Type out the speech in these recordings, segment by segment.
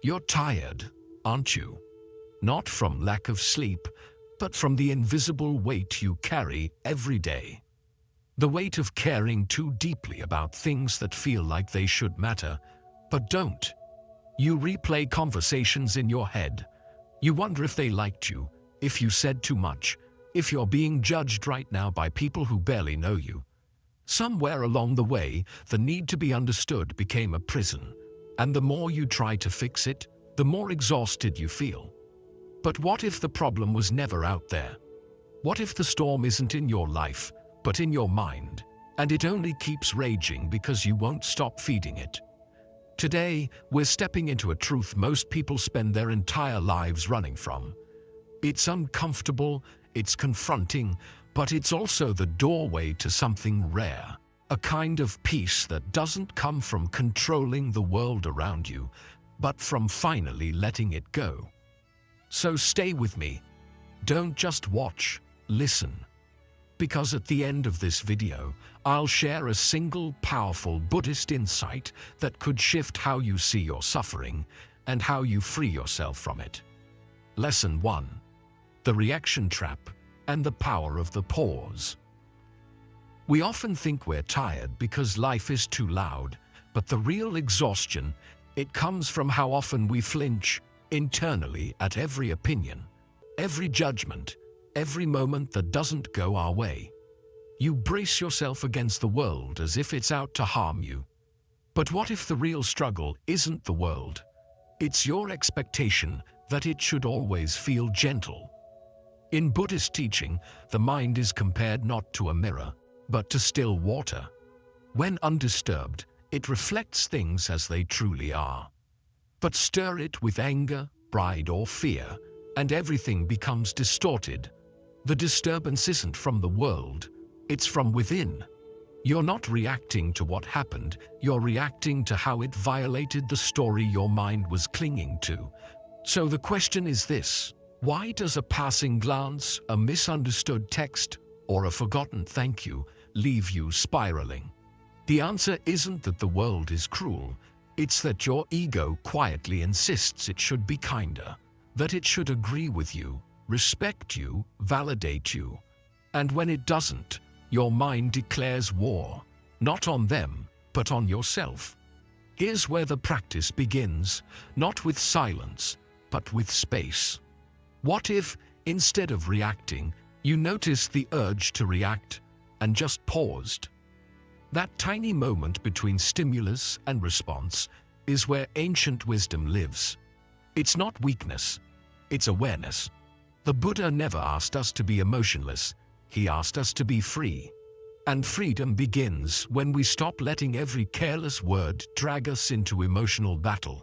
You're tired, aren't you? Not from lack of sleep, but from the invisible weight you carry every day. The weight of caring too deeply about things that feel like they should matter, but don't. You replay conversations in your head. You wonder if they liked you, if you said too much, if you're being judged right now by people who barely know you. Somewhere along the way, the need to be understood became a prison, and the more you try to fix it, the more exhausted you feel. But what if the problem was never out there? What if the storm isn't in your life, but in your mind, and it only keeps raging because you won't stop feeding it? Today, we're stepping into a truth most people spend their entire lives running from. It's uncomfortable, it's confronting, but it's also the doorway to something rare, a kind of peace that doesn't come from controlling the world around you, but from finally letting it go. So stay with me. Don't just watch, listen. Because at the end of this video, I'll share a single powerful Buddhist insight that could shift how you see your suffering and how you free yourself from it. Lesson 1. The reaction trap and the power of the pause. We often think we're tired because life is too loud, but the real exhaustion, it comes from how often we flinch internally at every opinion, every judgment, every moment that doesn't go our way. You brace yourself against the world as if it's out to harm you. But what if the real struggle isn't the world? It's your expectation that it should always feel gentle. In Buddhist teaching, the mind is compared not to a mirror, but to still water. When undisturbed, it reflects things as they truly are. But stir it with anger, pride, or fear, and everything becomes distorted. The disturbance isn't from the world, it's from within. You're not reacting to what happened, you're reacting to how it violated the story your mind was clinging to. So the question is this: why does a passing glance, a misunderstood text, or a forgotten thank you leave you spiraling? The answer isn't that the world is cruel, it's that your ego quietly insists it should be kinder, that it should agree with you, respect you, validate you. And when it doesn't, your mind declares war, not on them, but on yourself. Here's where the practice begins, not with silence, but with space. What if, instead of reacting, you noticed the urge to react and just paused? That tiny moment between stimulus and response is where ancient wisdom lives. It's not weakness, it's awareness. The Buddha never asked us to be emotionless, he asked us to be free. And freedom begins when we stop letting every careless word drag us into emotional battle.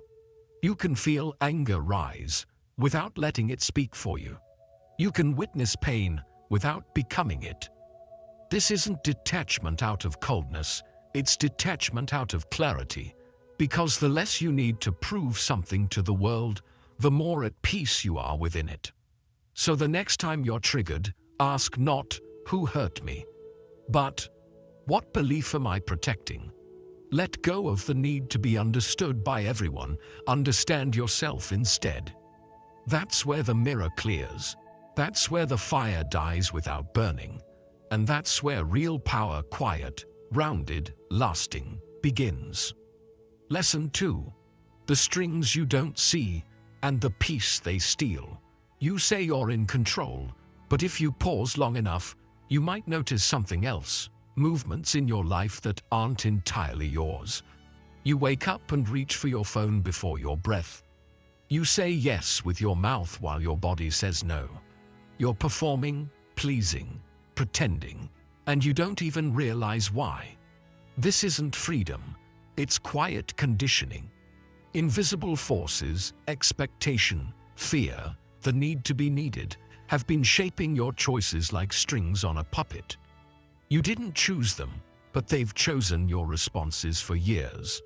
You can feel anger rise without letting it speak for you. You can witness pain without becoming it. This isn't detachment out of coldness, it's detachment out of clarity. Because the less you need to prove something to the world, the more at peace you are within it. So the next time you're triggered, ask not, "Who hurt me?" but, "What belief am I protecting?" Let go of the need to be understood by everyone, understand yourself instead. That's where the mirror clears. That's where the fire dies without burning. And that's where real power, quiet, rounded, lasting, begins. Lesson 2. The strings you don't see and the peace they steal. You say you're in control, but if you pause long enough, you might notice something else, movements in your life that aren't entirely yours. You wake up and reach for your phone before your breath. You say yes with your mouth while your body says no. You're performing, pleasing, pretending, and you don't even realize why. This isn't freedom, it's quiet conditioning. Invisible forces, expectation, fear, the need to be needed, have been shaping your choices like strings on a puppet. You didn't choose them, but they've chosen your responses for years.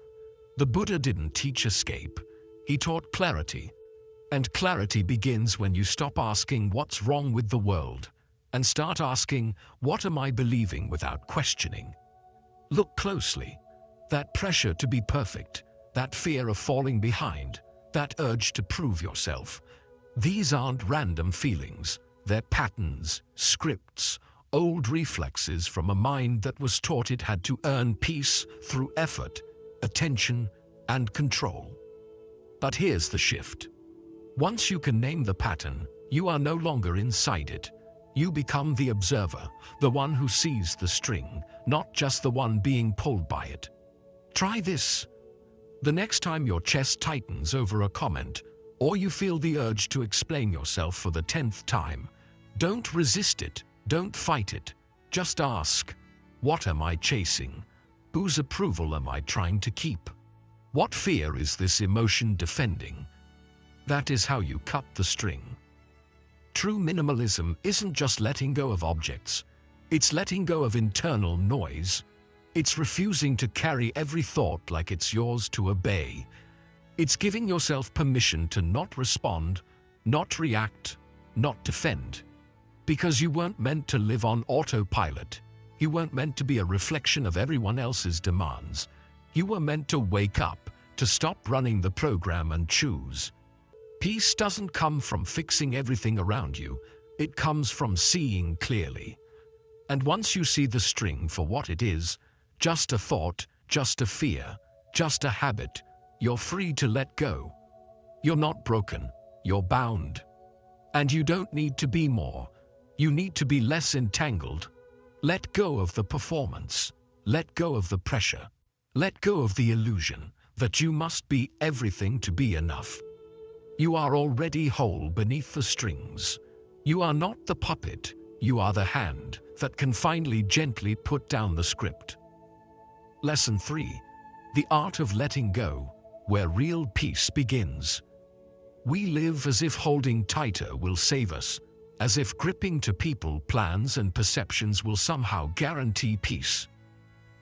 The Buddha didn't teach escape, he taught clarity. And clarity begins when you stop asking what's wrong with the world and start asking, what am I believing, without questioning. Look closely. That pressure to be perfect, that fear of falling behind, that urge to prove yourself. These aren't random feelings. They're patterns, scripts, old reflexes from a mind that was taught it had to earn peace through effort, attention, and control. But here's the shift. Once you can name the pattern, you are no longer inside it. You become the observer, the one who sees the string, not just the one being pulled by it. Try this. The next time your chest tightens over a comment, or you feel the urge to explain yourself for the 10th time, don't resist it, don't fight it. Just ask, what am I chasing? Whose approval am I trying to keep? What fear is this emotion defending? That is how you cut the string. True minimalism isn't just letting go of objects. It's letting go of internal noise. It's refusing to carry every thought like it's yours to obey. It's giving yourself permission to not respond, not react, not defend. Because you weren't meant to live on autopilot. You weren't meant to be a reflection of everyone else's demands. You were meant to wake up, to stop running the program and choose. Peace doesn't come from fixing everything around you. It comes from seeing clearly. And once you see the string for what it is, just a thought, just a fear, just a habit, you're free to let go. You're not broken, you're bound. And you don't need to be more. You need to be less entangled. Let go of the performance. Let go of the pressure. Let go of the illusion that you must be everything to be enough. You are already whole beneath the strings. You are not the puppet. You are the hand that can finally gently put down the script. Lesson 3. The art of letting go, where real peace begins. We live as if holding tighter will save us, as if gripping to people, plans, and perceptions will somehow guarantee peace.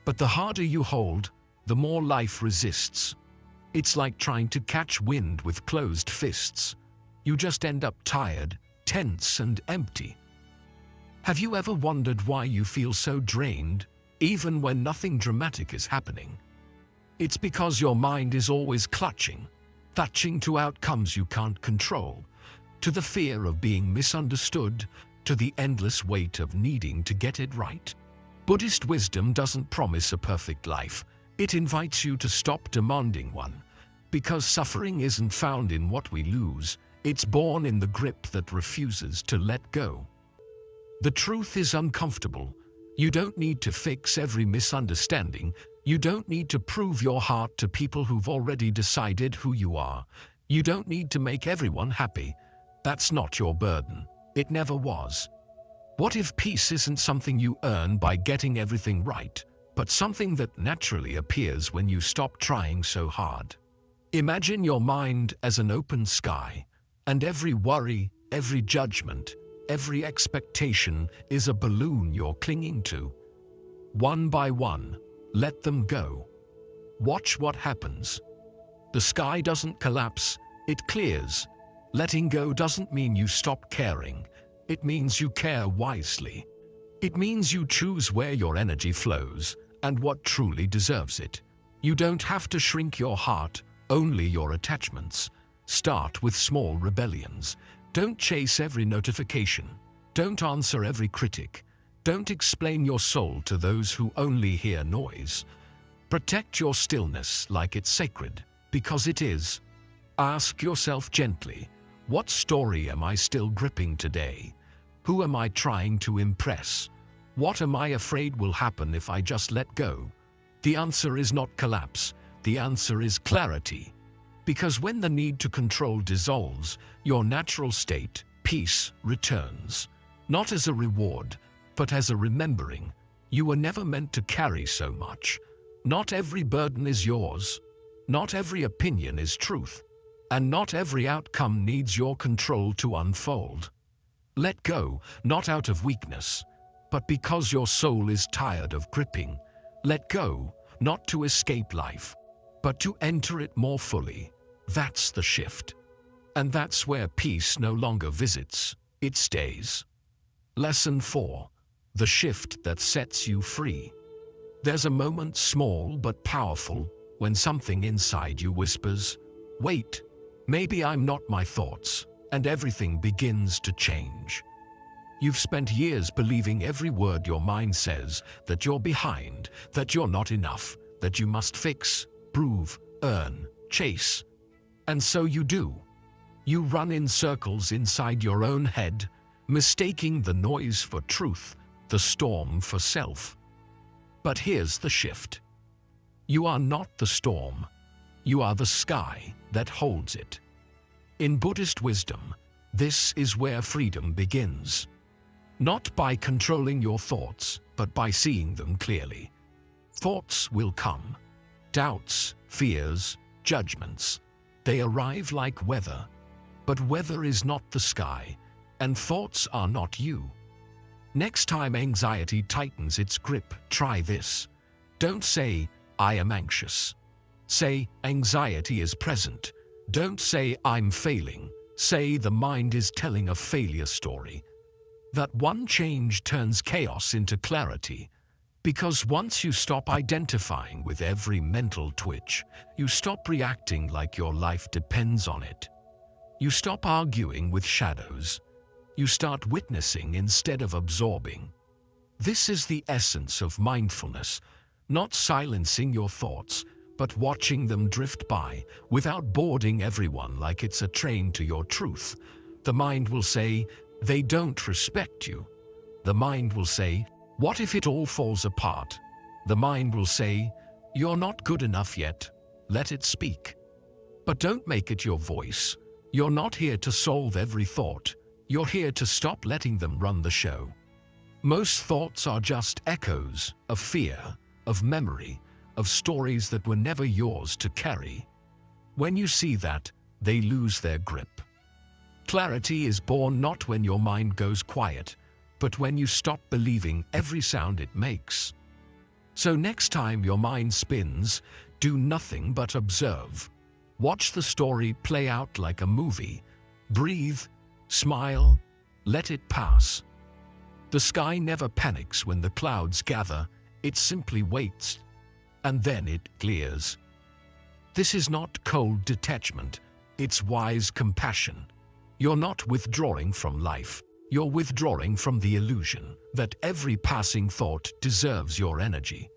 But the harder you hold, the more life resists. It's like trying to catch wind with closed fists. You just end up tired, tense, and empty. Have you ever wondered why you feel so drained, even when nothing dramatic is happening? It's because your mind is always clutching to outcomes you can't control, to the fear of being misunderstood, to the endless weight of needing to get it right. Buddhist wisdom doesn't promise a perfect life. It invites you to stop demanding one, because suffering isn't found in what we lose, it's born in the grip that refuses to let go. The truth is uncomfortable. You don't need to fix every misunderstanding. You don't need to prove your heart to people who've already decided who you are. You don't need to make everyone happy. That's not your burden. It never was. What if peace isn't something you earn by getting everything right, but something that naturally appears when you stop trying so hard? Imagine your mind as an open sky, and every worry, every judgment, every expectation is a balloon you're clinging to. One by one, let them go. Watch what happens. The sky doesn't collapse, it clears. Letting go doesn't mean you stop caring. It means you care wisely. It means you choose where your energy flows and what truly deserves it. You don't have to shrink your heart, only your attachments. Start with small rebellions. Don't chase every notification. Don't answer every critic. Don't explain your soul to those who only hear noise. Protect your stillness like it's sacred, because it is. Ask yourself gently, what story am I still gripping today? Who am I trying to impress? What am I afraid will happen if I just let go? The answer is not collapse. The answer is clarity. Because when the need to control dissolves, your natural state, peace, returns. Not as a reward, but as a remembering. You were never meant to carry so much. Not every burden is yours. Not every opinion is truth. And not every outcome needs your control to unfold. Let go, not out of weakness, but because your soul is tired of gripping. Let go, not to escape life, but to enter it more fully. That's the shift. And that's where peace no longer visits, it stays. Lesson 4. The shift that sets you free. There's a moment, small but powerful, when something inside you whispers, wait, Maybe I'm not my thoughts, and everything begins to change. You've spent years believing every word your mind says, that you're behind, that you're not enough, that you must fix, prove, earn, chase. And so you do. You run in circles inside your own head, mistaking the noise for truth, the storm for self. But here's the shift. You are not the storm. You are the sky that holds it. In Buddhist wisdom, this is where freedom begins. Not by controlling your thoughts, but by seeing them clearly. Thoughts will come. Doubts, fears, judgments. They arrive like weather. But weather is not the sky, and thoughts are not you. Next time anxiety tightens its grip, try this. Don't say, "I am anxious." Say, "Anxiety is present." Don't say, "I'm failing." Say, "The mind is telling a failure story." That one change turns chaos into clarity. Because once you stop identifying with every mental twitch, you stop reacting like your life depends on it. You stop arguing with shadows. You start witnessing instead of absorbing. This is the essence of mindfulness, not silencing your thoughts, but watching them drift by without boarding everyone like it's a train to your truth. The mind will say, "They don't respect you." The mind will say, "What if it all falls apart?" The mind will say, "You're not good enough yet. Let it speak." But don't make it your voice. You're not here to solve every thought. You're here to stop letting them run the show. Most thoughts are just echoes of fear, of memory, of stories that were never yours to carry. When you see that, they lose their grip. Clarity is born not when your mind goes quiet, but when you stop believing every sound it makes. So next time your mind spins, do nothing but observe. Watch the story play out like a movie. Breathe, smile, let it pass. The sky never panics when the clouds gather, it simply waits, and then it clears. This is not cold detachment, it's wise compassion. You're not withdrawing from life, you're withdrawing from the illusion that every passing thought deserves your energy.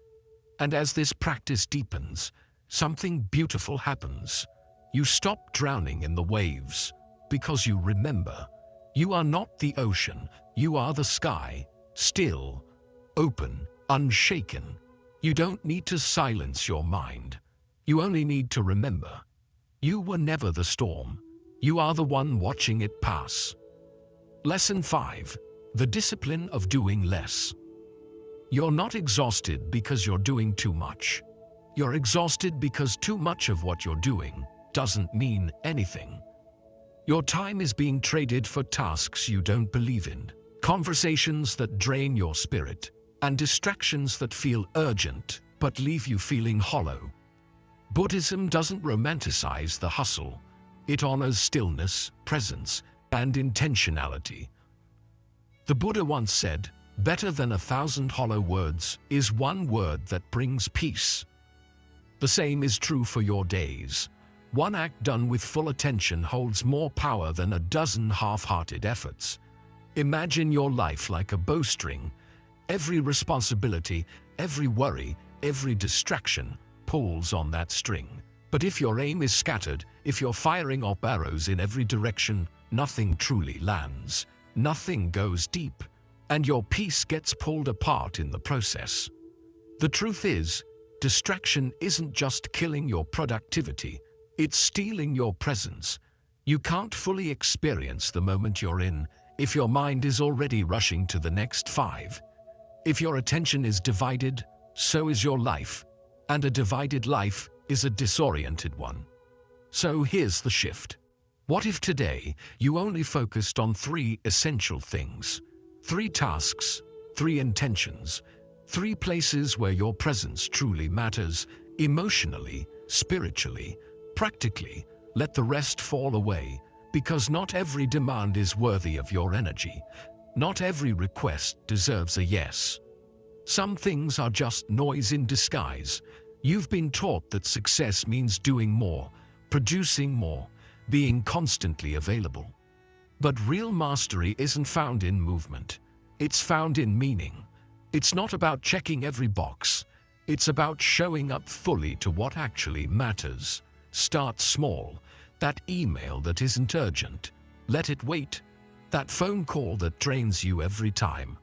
And as this practice deepens, something beautiful happens. You stop drowning in the waves, because you remember, you are not the ocean, you are the sky, still, open, unshaken. You don't need to silence your mind. You only need to remember. You were never the storm. You are the one watching it pass. Lesson 5. The discipline of doing less. You're not exhausted because you're doing too much. You're exhausted because too much of what you're doing doesn't mean anything. Your time is being traded for tasks you don't believe in, conversations that drain your spirit, and distractions that feel urgent but leave you feeling hollow. Buddhism doesn't romanticize the hustle. It honors stillness, presence, and intentionality. The Buddha once said, "Better than 1,000 hollow words is one word that brings peace." The same is true for your days. One act done with full attention holds more power than a dozen half-hearted efforts. Imagine your life like a bowstring. Every responsibility, every worry, every distraction pulls on that string. But if your aim is scattered, if you're firing off arrows in every direction, nothing truly lands, nothing goes deep, and your peace gets pulled apart in the process. The truth is, distraction isn't just killing your productivity, it's stealing your presence. You can't fully experience the moment you're in if your mind is already rushing to the next 5. If your attention is divided, so is your life, and a divided life is a disoriented one. So here's the shift. What if today you only focused on 3 essential things? 3 tasks, 3 intentions, 3 places where your presence truly matters, emotionally, spiritually, practically. Let the rest fall away, because not every demand is worthy of your energy. Not every request deserves a yes. Some things are just noise in disguise. You've been taught that success means doing more, producing more, being constantly available. But real mastery isn't found in movement. It's found in meaning. It's not about checking every box. It's about showing up fully to what actually matters. Start small. That email that isn't urgent, let it wait. That phone call that drains you every time,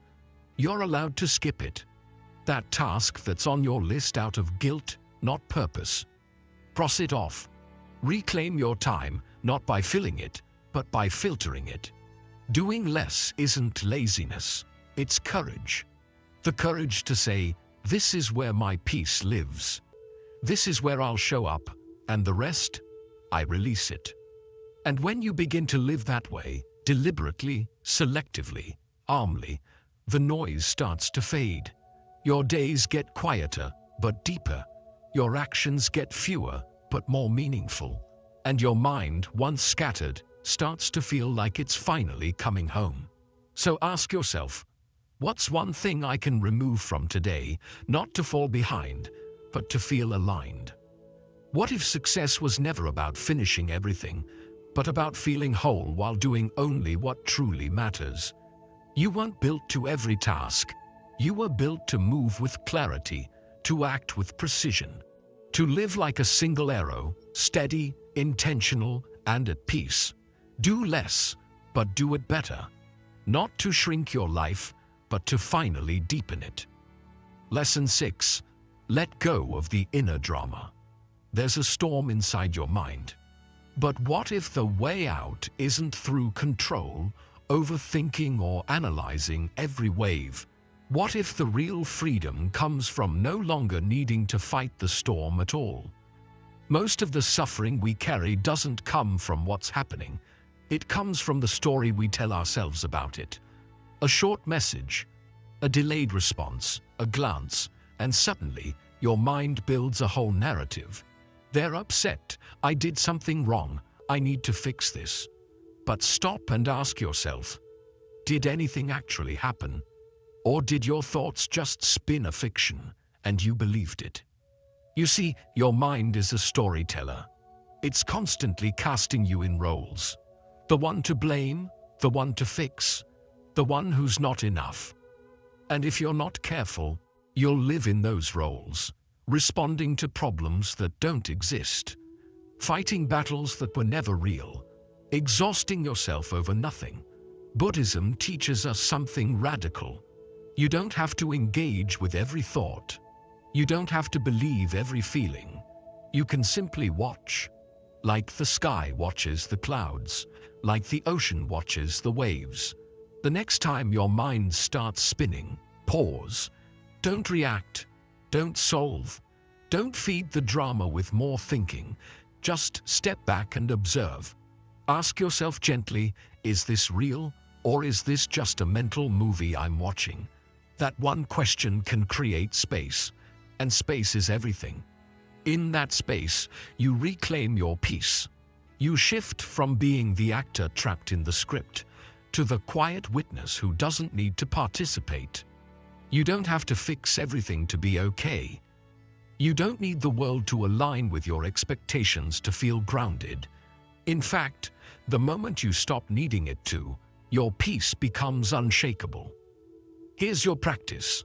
you're allowed to skip it. That task that's on your list out of guilt, not purpose, cross it off. Reclaim your time, not by filling it, but by filtering it. Doing less isn't laziness, it's courage. The courage to say, this is where my peace lives. This is where I'll show up, and the rest, I release it. And when you begin to live that way, deliberately, selectively, calmly, the noise starts to fade. Your days get quieter, but deeper. Your actions get fewer, but more meaningful. And your mind, once scattered, starts to feel like it's finally coming home. So ask yourself, what's one thing I can remove from today, not to fall behind, but to feel aligned? What if success was never about finishing everything, but about feeling whole while doing only what truly matters? You weren't built to every task. You were built to move with clarity, to act with precision, to live like a single arrow, steady, intentional, and at peace. Do less, but do it better. Not to shrink your life, but to finally deepen it. Lesson 6. Let go of the inner drama. There's a storm inside your mind. But what if the way out isn't through control, overthinking, or analyzing every wave? What if the real freedom comes from no longer needing to fight the storm at all? Most of the suffering we carry doesn't come from what's happening. It comes from the story we tell ourselves about it. A short message, a delayed response, a glance, and suddenly your mind builds a whole narrative. They're upset. I did something wrong. I need to fix this. But stop and ask yourself, did anything actually happen? Or did your thoughts just spin a fiction and you believed it? You see, your mind is a storyteller. It's constantly casting you in roles. The one to blame, the one to fix, the one who's not enough. And if you're not careful, you'll live in those roles, responding to problems that don't exist, fighting battles that were never real, exhausting yourself over nothing. Buddhism teaches us something radical. You don't have to engage with every thought. You don't have to believe every feeling. You can simply watch, like the sky watches the clouds, like the ocean watches the waves. The next time your mind starts spinning, pause. Don't react. Don't solve. Don't feed the drama with more thinking. Just step back and observe. Ask yourself gently, is this real, or is this just a mental movie I'm watching? That one question can create space, and space is everything. In that space, you reclaim your peace. You shift from being the actor trapped in the script to the quiet witness who doesn't need to participate. You don't have to fix everything to be okay. You don't need the world to align with your expectations to feel grounded. In fact, the moment you stop needing it to, your peace becomes unshakable. Here's your practice.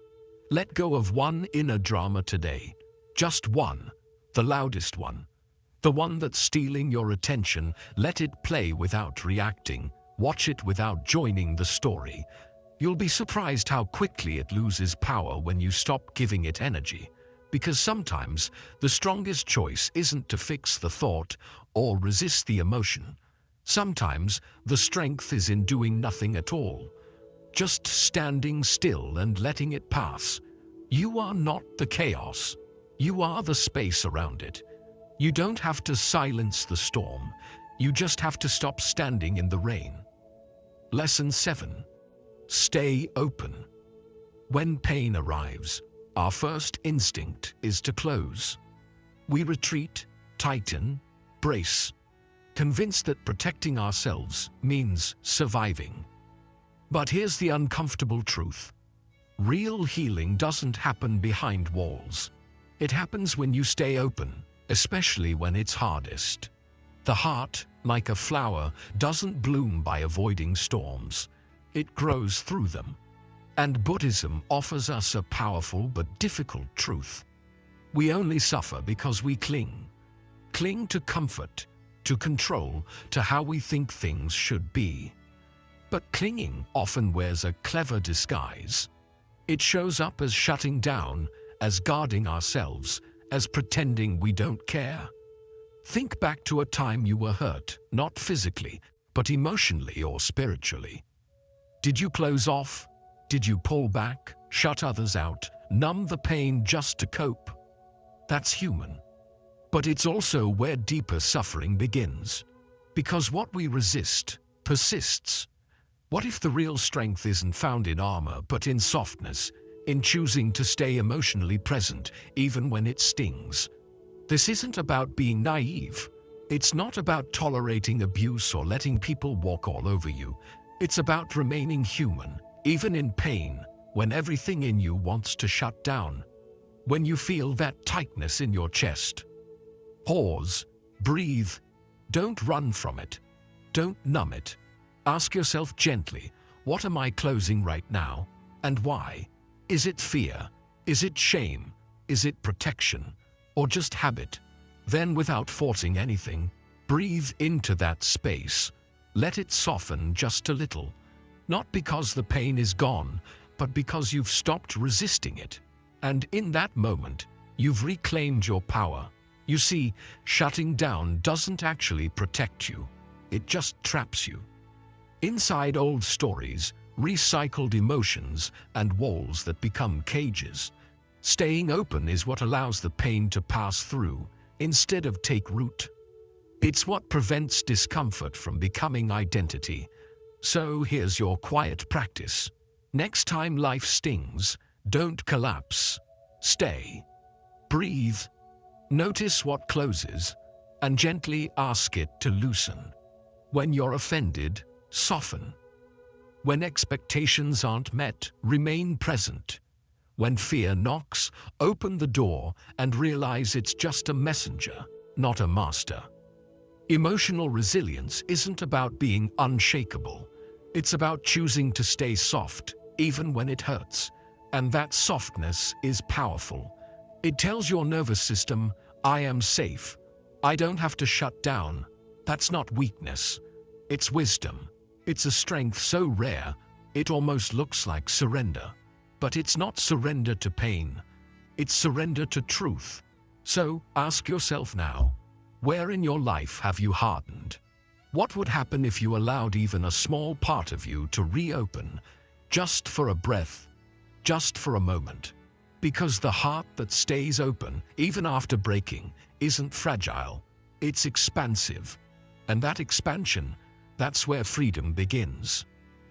Let go of one inner drama today. Just one, the loudest one. The one that's stealing your attention. Let it play without reacting. Watch it without joining the story. You'll be surprised how quickly it loses power when you stop giving it energy. Because sometimes the strongest choice isn't to fix the thought or resist the emotion. Sometimes the strength is in doing nothing at all. Just standing still and letting it pass. You are not the chaos. You are the space around it. You don't have to silence the storm. You just have to stop standing in the rain. Lesson 7. Stay open. When pain arrives, our first instinct is to close. We retreat, tighten, brace, convinced that protecting ourselves means surviving. But here's the uncomfortable truth. Real healing doesn't happen behind walls. It happens when you stay open, especially when it's hardest. The heart, like a flower, doesn't bloom by avoiding storms. It grows through them. And Buddhism offers us a powerful but difficult truth. We only suffer because we cling. Cling to comfort, to control, to how we think things should be. But clinging often wears a clever disguise. It shows up as shutting down, as guarding ourselves, as pretending we don't care. Think back to a time you were hurt, not physically, but emotionally or spiritually. Did you close off? Did you pull back, shut others out, numb the pain just to cope? That's human. But it's also where deeper suffering begins. Because what we resist persists. What if the real strength isn't found in armor, but in softness, in choosing to stay emotionally present, even when it stings? This isn't about being naive. It's not about tolerating abuse or letting people walk all over you. It's about remaining human, even in pain, when everything in you wants to shut down. When you feel that tightness in your chest. Pause, breathe. Don't run from it. Don't numb it. Ask yourself gently, what am I closing right now, and why? Is it fear? Is it shame? Is it protection? Or just habit? Then, without forcing anything, breathe into that space. Let it soften just a little. Not because the pain is gone, but because you've stopped resisting it. And in that moment, you've reclaimed your power. You see, shutting down doesn't actually protect you. It just traps you. Inside old stories, recycled emotions, and walls that become cages. Staying open is what allows the pain to pass through, instead of take root. It's what prevents discomfort from becoming identity. So here's your quiet practice. Next time life stings, don't collapse. Stay. Breathe. Notice what closes, and gently ask it to loosen. When you're offended, soften. When expectations aren't met, remain present. When fear knocks, open the door and realize it's just a messenger, not a master. Emotional resilience isn't about being unshakable. It's about choosing to stay soft, even when it hurts. And that softness is powerful. It tells your nervous system, I am safe. I don't have to shut down. That's not weakness. It's wisdom. It's a strength so rare, it almost looks like surrender. But it's not surrender to pain. It's surrender to truth. So ask yourself now, where in your life have you hardened? What would happen if you allowed even a small part of you to reopen, just for a breath, just for a moment? Because the heart that stays open, even after breaking, isn't fragile, it's expansive. And that expansion, that's where freedom begins.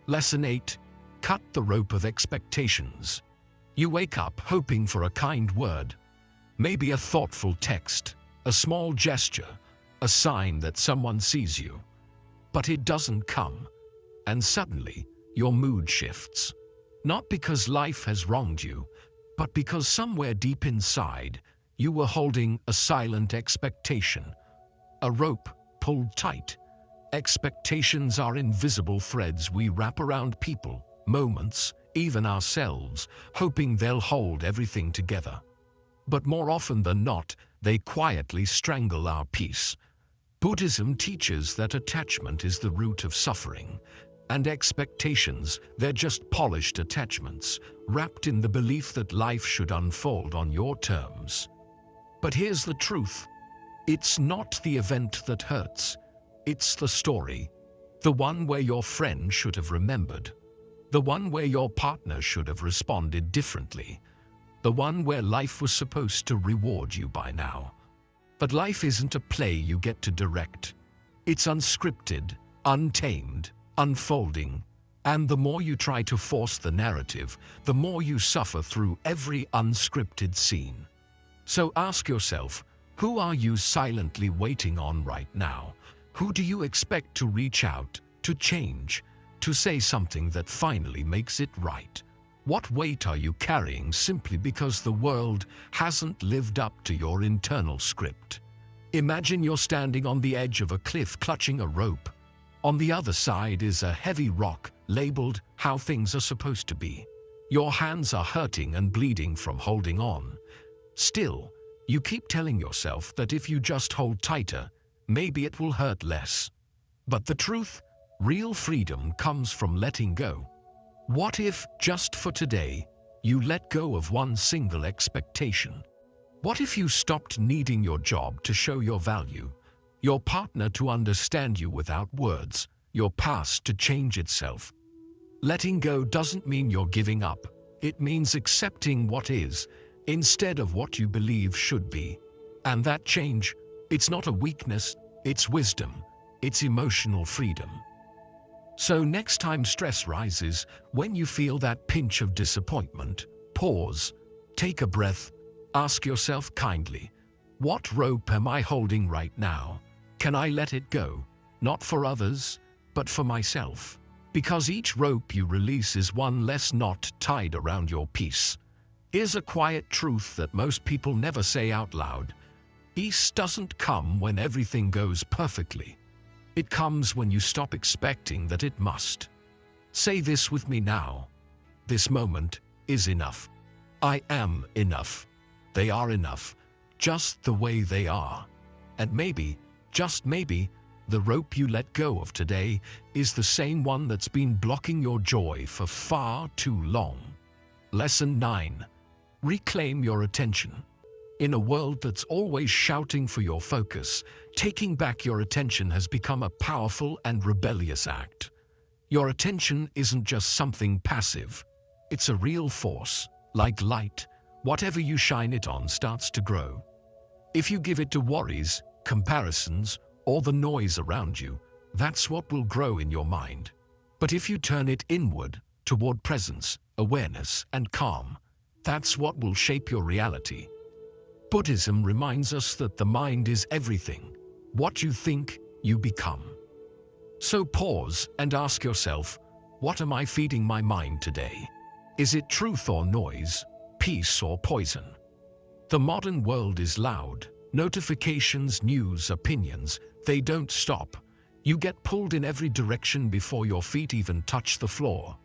Lesson 8. Cut the rope of expectations. You wake up hoping for a kind word, maybe a thoughtful text, a small gesture, a sign that someone sees you. But it doesn't come, and suddenly your mood shifts. Not because life has wronged you, but because somewhere deep inside, you were holding a silent expectation, a rope pulled tight. Expectations are invisible threads we wrap around people, moments, even ourselves, hoping they'll hold everything together. But more often than not, they quietly strangle our peace. Buddhism teaches that attachment is the root of suffering, and expectations, they're just polished attachments, wrapped in the belief that life should unfold on your terms. But here's the truth. It's not the event that hurts. It's the story. The one where your friend should have remembered. The one where your partner should have responded differently. The one where life was supposed to reward you by now. But life isn't a play you get to direct. It's unscripted, untamed, unfolding. And the more you try to force the narrative, the more you suffer through every unscripted scene. So ask yourself, who are you silently waiting on right now? Who do you expect to reach out, to change, to say something that finally makes it right? What weight are you carrying simply because the world hasn't lived up to your internal script? Imagine you're standing on the edge of a cliff clutching a rope. On the other side is a heavy rock labeled how things are supposed to be. Your hands are hurting and bleeding from holding on. Still, you keep telling yourself that if you just hold tighter, maybe it will hurt less. But the truth, real freedom comes from letting go. What if, just for today, you let go of one single expectation? What if you stopped needing your job to show your value, your partner to understand you without words, your past to change itself? Letting go doesn't mean you're giving up. It means accepting what is, instead of what you believe should be. And that change, it's not a weakness, it's wisdom, it's emotional freedom. So next time stress rises, when you feel that pinch of disappointment, pause, take a breath, ask yourself kindly, what rope am I holding right now? Can I let it go? Not for others, but for myself. Because each rope you release is one less knot tied around your peace. Here's a quiet truth that most people never say out loud. Peace doesn't come when everything goes perfectly. It comes when you stop expecting that it must. Say this with me now. This moment is enough. I am enough. They are enough, just the way they are. And maybe, just maybe, the rope you let go of today is the same one that's been blocking your joy for far too long. Lesson 9. Reclaim your attention. In a world that's always shouting for your focus, taking back your attention has become a powerful and rebellious act. Your attention isn't just something passive. It's a real force, like light. Whatever you shine it on starts to grow. If you give it to worries, comparisons, or the noise around you, that's what will grow in your mind. But if you turn it inward, toward presence, awareness, and calm, that's what will shape your reality. Buddhism reminds us that the mind is everything. What you think, you become. So pause and ask yourself, what am I feeding my mind today? Is it truth or noise, peace or poison? The modern world is loud. Notifications, news, opinions, they don't stop. You get pulled in every direction before your feet even touch the floor.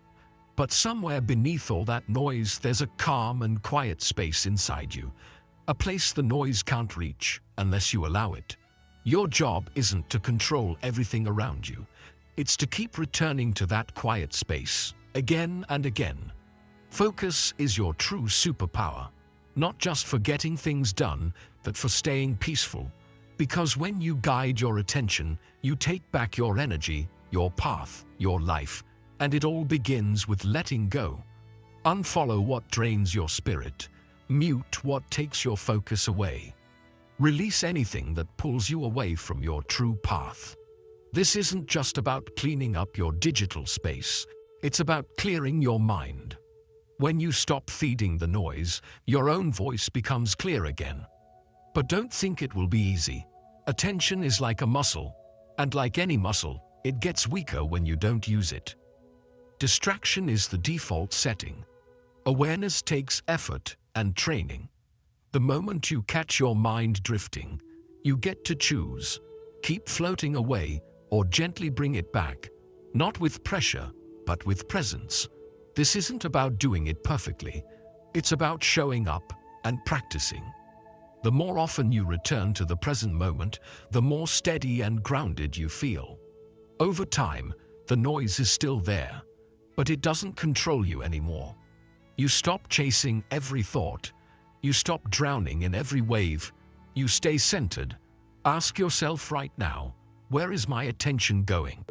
But somewhere beneath all that noise, there's a calm and quiet space inside you. A place the noise can't reach unless you allow it. Your job isn't to control everything around you. It's to keep returning to that quiet space, again and again. Focus is your true superpower, not just for getting things done, but for staying peaceful. Because when you guide your attention, you take back your energy, your path, your life, and it all begins with letting go. Unfollow what drains your spirit. Mute what takes your focus away. Release anything that pulls you away from your true path. This isn't just about cleaning up your digital space. It's about clearing your mind. When you stop feeding the noise, your own voice becomes clear again. But don't think it will be easy. Attention is like a muscle, and like any muscle, it gets weaker when you don't use it. Distraction is the default setting. Awareness takes effort and training. The moment you catch your mind drifting, you get to choose. Keep floating away or gently bring it back, not with pressure, but with presence. This isn't about doing it perfectly. It's about showing up and practicing. The more often you return to the present moment, the more steady and grounded you feel. Over time, the noise is still there, but it doesn't control you anymore. You stop chasing every thought. You stop drowning in every wave. You stay centered. Ask yourself right now, where is my attention going?